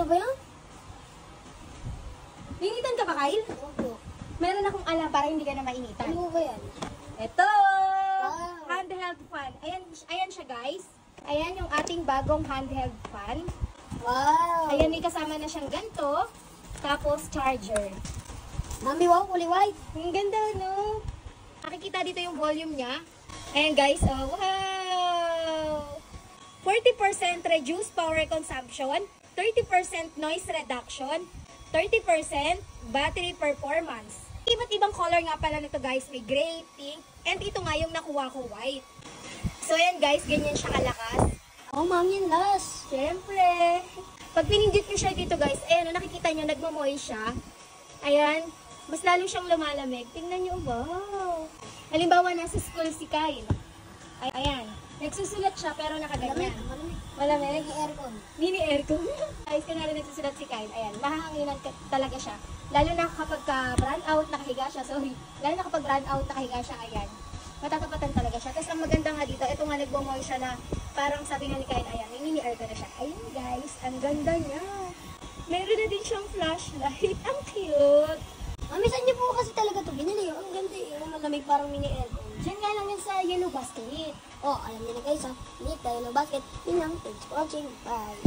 Ano ba yan? Initan ka ba, Kyle? Opo. Meron akong alam para hindi ka na mainitan. Ano ba yan? Ito! Wow. Handheld fan. Ayan siya, guys. Ayan yung ating bagong handheld fan. Wow. Ayan, may kasama na siyang ganito. Tapos, charger. Mami, wow, kulay white. Ang ganda, no? Nakikita dito yung volume niya. Ayan, guys. Oh, wow! 40% reduced power consumption, 30% noise reduction, 30% battery performance. Iba't ibang color nga pala nito, guys. May gray, pink, and ito nga yung nakuha ko white. So, ayan, guys. Ganyan siya kalakas. Oh, mami, yan last. Siyempre. Pag pinindit nyo siya dito, guys, ayan, nakikita nyo, nagmamoy siya. Ayan. Mas lalo siyang lumalamig. Tingnan nyo, wow. Halimbawa, nasa school si Kyle. Ayan. Nagsusulat siya, pero nakaganyan. Malamig. Malamig. May aircon. Mini aircon. Guys, kunwari nagsusulat si Kyle. Ayan. Mahahanginan talaga siya. Lalo na kapag brown out, nakahiga siya. Sorry. Lalo na kapag brown out, nakahiga siya. Ayan. Matatapatan talaga siya. Tapos ang maganda nga dito, ito nga nagbumoy siya na parang sabi nga ni Kyle, ayan, may mini aircon na siya. Ayan, guys. Ang ganda niya. Meron na din siyang flashlight. Ang cute. Mami, saan niyo po kasi talaga ito binili? Ang ganda eh. Yung malamig parang mini aircon. Diyan nga lang yan sa yellow basket. Oh, alam niyo na guys ha. Hindi tayo ng basket. Yun lang. Thanks for watching. Bye.